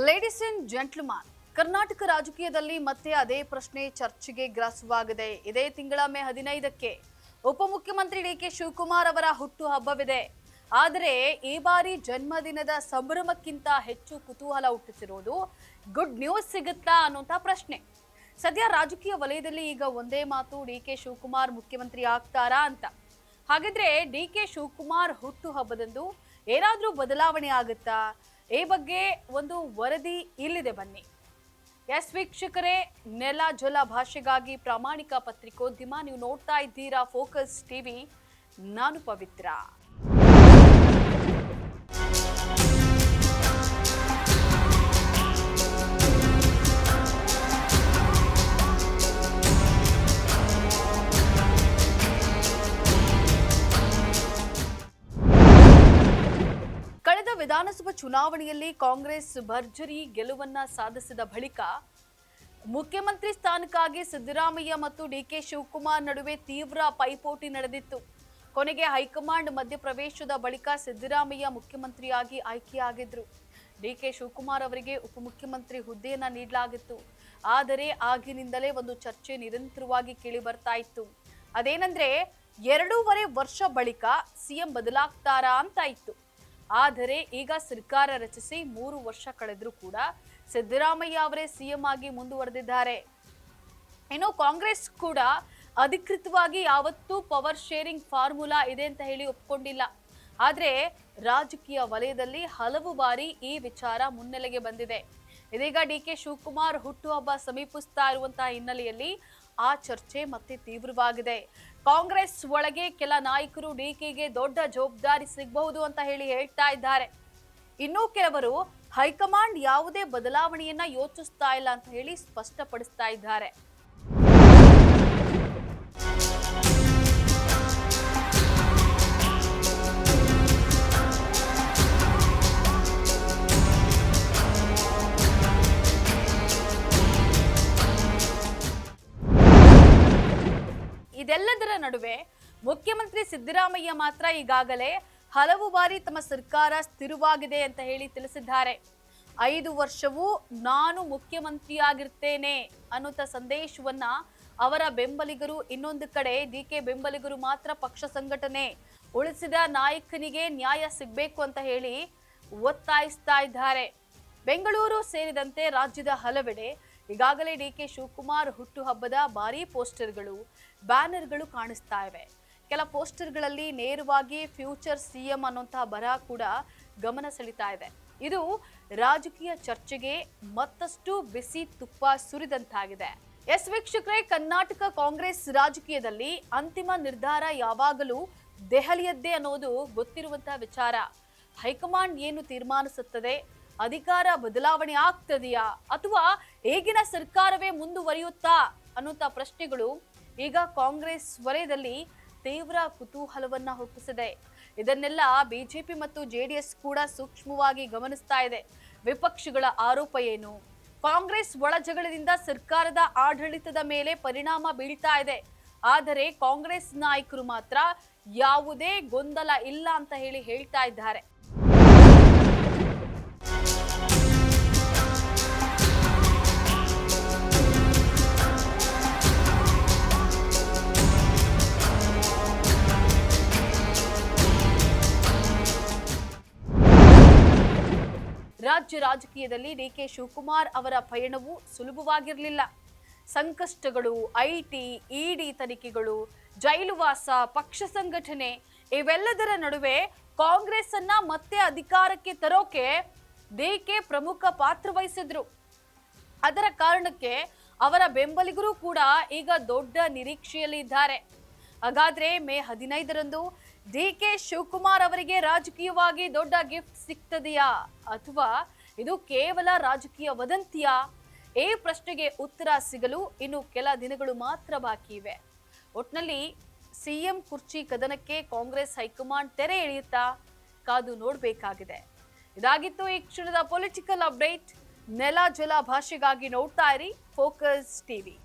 Ladies and gentleman, Karnataka ರಾಜಕೀಯದಲ್ಲಿ ಮತ್ತೆ ಅದೇ ಪ್ರಶ್ನೆ ಚರ್ಚೆಗೆ ಗ್ರಾಸವಾಗಿದೆ. ಇದೇ ತಿಂಗಳ ಮೇ 15ಕ್ಕೆ ಉಪಮುಖ್ಯಮಂತ್ರಿ ಡಿಕೆ ಶಿವಕುಮಾರ್ ಅವರ ಹುಟ್ಟು ಹಬ್ಬವಿದೆ. ಆದರೆ ಈ ಬಾರಿ ಜನ್ಮದಿನದ ಸಂಭ್ರಮಕ್ಕಿಂತ ಹೆಚ್ಚು ಕುತೂಹಲ ಹುಟ್ಟಿಸಿರುವುದು ಗುಡ್ ನ್ಯೂಸ್ ಸಿಗುತ್ತಾ ಅನ್ನುವಂಥ ಪ್ರಶ್ನೆ. ಸದ್ಯ ರಾಜಕೀಯ ವಲಯದಲ್ಲಿ ಈಗ ಒಂದೇ ಮಾತು, ಡಿಕೆ ಶಿವಕುಮಾರ್ ಮುಖ್ಯಮಂತ್ರಿ ಆಗ್ತಾರಾ ಅಂತ. ಹಾಗಿದ್ರೆ ಡಿಕೆ ಶಿವಕುಮಾರ್ ಹುಟ್ಟು ಹಬ್ಬದಂದು ಏನಾದ್ರೂ ಬದಲಾವಣೆ ಆಗುತ್ತಾ? ಈ ಬಗ್ಗೆ ಒಂದು ವರದಿ ಇಲ್ಲಿದೆ, ಬನ್ನಿ. ಎಸ್ ವೀಕ್ಷಕರೇ, ನೆಲ ಜಲ ಭಾಷೆಗಾಗಿ ಪ್ರಾಮಾಣಿಕ ಪತ್ರಿಕೋದ್ಯಮ. ನೀವು ನೋಡ್ತಾ ಇದ್ದೀರಾ ಫೋಕಸ್ ಟಿವಿ. ನಾನು ಪವಿತ್ರ. ಕಳೆದ ವಿಧಾನಸಭಾ ಚುನಾವಣೆಯಲ್ಲಿ ಕಾಂಗ್ರೆಸ್ ಭರ್ಜರಿ ಗೆಲುವನ್ನ ಸಾಧಿಸಿದ ಬಳಿಕ ಮುಖ್ಯಮಂತ್ರಿ ಸ್ಥಾನಕ್ಕಾಗಿ ಸಿದ್ದರಾಮಯ್ಯ ಮತ್ತು ಡಿಕೆ ಶಿವಕುಮಾರ್ ನಡುವೆ ತೀವ್ರ ಪೈಪೋಟಿ ನಡೆದಿತ್ತು. ಕೊನೆಗೆ ಹೈಕಮಾಂಡ್ ಮಧ್ಯಪ್ರವೇಶದ ಬಳಿಕ ಸಿದ್ದರಾಮಯ್ಯ ಮುಖ್ಯಮಂತ್ರಿಯಾಗಿ ಆಯ್ಕೆಯಾಗಿದ್ರು. ಡಿಕೆ ಶಿವಕುಮಾರ್ ಅವರಿಗೆ ಉಪಮುಖ್ಯಮಂತ್ರಿ ಹುದ್ದೆಯನ್ನ ನೀಡಲಾಗಿತ್ತು. ಆದರೆ ಆಗಿನಿಂದಲೇ ಒಂದು ಚರ್ಚೆ ನಿರಂತರವಾಗಿ ಕೇಳಿ ಬರ್ತಾ ಇತ್ತು. ಅದೇನಂದ್ರೆ 2.5 ವರ್ಷ ಬಳಿಕ ಸಿಎಂ ಬದಲಾಗ್ತಾರಾ ಅಂತ ಇತ್ತು. ಆದರೆ ಈಗ ಸರ್ಕಾರ ರಚಿಸಿ 3 ವರ್ಷ ಕಳೆದರೂ ಕೂಡ ಸಿದ್ದರಾಮಯ್ಯ ಅವರೇ ಸಿಎಂ ಆಗಿ ಮುಂದುವರೆದಿದ್ದಾರೆ. ಇನ್ನು ಕಾಂಗ್ರೆಸ್ ಕೂಡ ಅಧಿಕೃತವಾಗಿ ಯಾವತ್ತೂ ಪವರ್ ಶೇರಿಂಗ್ ಫಾರ್ಮುಲಾ ಇದೆ ಅಂತ ಹೇಳಿ ಒಪ್ಕೊಂಡಿಲ್ಲ. ಆದರೆ ರಾಜಕೀಯ ವಲಯದಲ್ಲಿ ಹಲವು ಬಾರಿ ಈ ವಿಚಾರ ಮುನ್ನೆಲೆಗೆ ಬಂದಿದೆ. ಇದೀಗ ಡಿಕೆ ಶಿವಕುಮಾರ್ ಹುಟ್ಟುಹಬ್ಬ ಸಮೀಪಿಸ್ತಾ ಇರುವಂತಹ ಹಿನ್ನೆಲೆಯಲ್ಲಿ ಆ ಚರ್ಚೆ ಮತ್ತೆ ತೀವ್ರವಾಗಿದೆ. ಕಾಂಗ್ರೆಸ್ ಒಳಗೆ ಕೆಲ ನಾಯಕರು ಡಿಕೆಗೆ ದೊಡ್ಡ ಜವಾಬ್ದಾರಿ ಸಿಗಬಹುದು ಅಂತ ಹೇಳ್ತಾ ಇದ್ದಾರೆ. ಇನ್ನು ಕೆಲವರು ಹೈಕಮಾಂಡ್ ಯಾವುದೇ ಬದಲಾವಣೆಯನ್ನ ಯೋಚಿಸ್ತಾ ಇಲ್ಲ ಅಂತ ಹೇಳಿ ಸ್ಪಷ್ಟಪಡಿಸ್ತಾ ಇದ್ದಾರೆ. ಇದೆಲ್ಲದರ ನಡುವೆ ಮುಖ್ಯಮಂತ್ರಿ ಸಿದ್ದರಾಮಯ್ಯ ಮಾತ್ರ ಈಗಾಗಲೇ ಹಲವು ಬಾರಿ ತಮ್ಮ ಸರ್ಕಾರ ಸ್ಥಿರವಾಗಿದೆ ಅಂತ ಹೇಳಿ ತಿಳಿಸಿದ್ದಾರೆ. 5 ವರ್ಷವೂ ನಾನು ಮುಖ್ಯಮಂತ್ರಿಯಾಗಿರ್ತೇನೆ ಅನ್ನುವಂಥ ಸಂದೇಶವನ್ನ ಅವರ ಬೆಂಬಲಿಗರು, ಇನ್ನೊಂದು ಕಡೆ ಡಿಕೆ ಬೆಂಬಲಿಗರು ಮಾತ್ರ ಪಕ್ಷ ಸಂಘಟನೆ ಉಳಿಸಿದ ನಾಯಕನಿಗೆ ನ್ಯಾಯ ಸಿಗಬೇಕು ಅಂತ ಹೇಳಿ ಒತ್ತಾಯಿಸ್ತಾ ಇದ್ದಾರೆ. ಬೆಂಗಳೂರು ಸೇರಿದಂತೆ ರಾಜ್ಯದ ಹಲವೆಡೆ ಈಗಾಗಲೇ ಡಿಕೆ ಶಿವಕುಮಾರ್ ಹುಟ್ಟುಹಬ್ಬದ ಭಾರೀ ಪೋಸ್ಟರ್ಗಳು, ಬ್ಯಾನರ್ಗಳು ಕಾಣಿಸ್ತಾ ಇವೆ. ಕೆಲ ಪೋಸ್ಟರ್ಗಳಲ್ಲಿ ನೇರವಾಗಿ ಫ್ಯೂಚರ್ ಸಿಎಂ ಅನ್ನುವಂತಹ ಬರಹ ಕೂಡ ಗಮನ ಸೆಳೀತಾ ಇದೆ. ಇದು ರಾಜಕೀಯ ಚರ್ಚೆಗೆ ಮತ್ತಷ್ಟು ಬಿಸಿ ತುಪ್ಪ ಸುರಿದಂತಾಗಿದೆ. ಎಸ್ ವೀಕ್ಷಕರೇ, ಕರ್ನಾಟಕ ಕಾಂಗ್ರೆಸ್ ರಾಜಕೀಯದಲ್ಲಿ ಅಂತಿಮ ನಿರ್ಧಾರ ಯಾವಾಗಲೂ ದೆಹಲಿಯದ್ದೇ ಅನ್ನೋದು ಗೊತ್ತಿರುವಂತಹ ವಿಚಾರ. ಹೈಕಮಾಂಡ್ ಏನು ತೀರ್ಮಾನಿಸುತ್ತದೆ, ಅಧಿಕಾರ ಬದಲಾವಣೆ ಆಗ್ತದೆಯಾ ಅಥವಾ ಈಗಿನ ಸರ್ಕಾರವೇ ಮುಂದುವರಿಯುತ್ತಾ ಅನ್ನುವಂಥ ಪ್ರಶ್ನೆಗಳು ಈಗ ಕಾಂಗ್ರೆಸ್ ವಲಯದಲ್ಲಿ ತೀವ್ರ ಕುತೂಹಲವನ್ನ ಹುಟ್ಟಿಸಿದೆ. ಇದನ್ನೆಲ್ಲ ಬಿಜೆಪಿ ಮತ್ತು ಜೆಡಿಎಸ್ ಕೂಡ ಸೂಕ್ಷ್ಮವಾಗಿ ಗಮನಿಸ್ತಾ ಇದೆ. ವಿಪಕ್ಷಗಳ ಆರೋಪ ಏನು? ಕಾಂಗ್ರೆಸ್ ಒಳಜಗಳದಿಂದ ಸರ್ಕಾರದ ಆಡಳಿತದ ಮೇಲೆ ಪರಿಣಾಮ ಬೀಳ್ತಾ ಇದೆ. ಆದರೆ ಕಾಂಗ್ರೆಸ್ ನಾಯಕರು ಮಾತ್ರ ಯಾವುದೇ ಗೊಂದಲ ಇಲ್ಲ ಅಂತ ಹೇಳ್ತಾ ಇದ್ದಾರೆ. ರಾಜ್ಯ ರಾಜಕೀಯದಲ್ಲಿ ಡಿಕೆ ಶಿವಕುಮಾರ್ ಅವರ ಪಯಣವು ಸುಲಭವಾಗಿರಲಿಲ್ಲ. ಸಂಕಷ್ಟಗಳು, ಐಟಿ, ಇಡಿ ತನಿಖೆಗಳು, ಜೈಲುವಾಸ, ಪಕ್ಷ ಸಂಘಟನೆ ಇವೆಲ್ಲದರ ನಡುವೆ ಕಾಂಗ್ರೆಸ್ ಅನ್ನ ಮತ್ತೆ ಅಧಿಕಾರಕ್ಕೆ ತರೋಕೆ ಡಿಕೆ ಪ್ರಮುಖ ಪಾತ್ರ ವಹಿಸಿದ್ರು. ಅದರ ಕಾರಣಕ್ಕೆ ಅವರ ಬೆಂಬಲಿಗರು ಕೂಡ ಈಗ ದೊಡ್ಡ ನಿರೀಕ್ಷೆಯಲ್ಲಿ ಇದ್ದಾರೆ. ಹಾಗಾದ್ರೆ ಮೇ 15ರಂದು ಡಿಕೆ ಶಿವಕುಮಾರ್ ಅವರಿಗೆ ರಾಜಕೀಯವಾಗಿ ದೊಡ್ಡ ಗಿಫ್ಟ್ ಸಿಗ್ತದೆಯಾ ಅಥವಾ ಇದು ಕೇವಲ ರಾಜಕೀಯ ವದಂತಿಯಾ? ಈ ಪ್ರಶ್ನೆಗೆ ಉತ್ತರ ಸಿಗಲು ಇನ್ನು ಕೆಲ ದಿನಗಳು ಮಾತ್ರ ಬಾಕಿ ಇವೆ. ಒಟ್ನಲ್ಲಿ ಸಿಎಂ ಕುರ್ಚಿ ಕದನಕ್ಕೆ ಕಾಂಗ್ರೆಸ್ ಹೈಕಮಾಂಡ್ ತೆರೆ ಎಳೆಯುತ್ತಾ? ಕಾದು ನೋಡಬೇಕಾಗಿದೆ. ಇದಾಗಿತ್ತು ಈ ಕ್ಷಣದ ಪೊಲಿಟಿಕಲ್ ಅಪ್ಡೇಟ್. ನೆಲ ಜಲ ಭಾಷೆಗಾಗಿ ನೋಡ್ತಾ ಇರಿ ಫೋಕಸ್ ಟಿವಿ.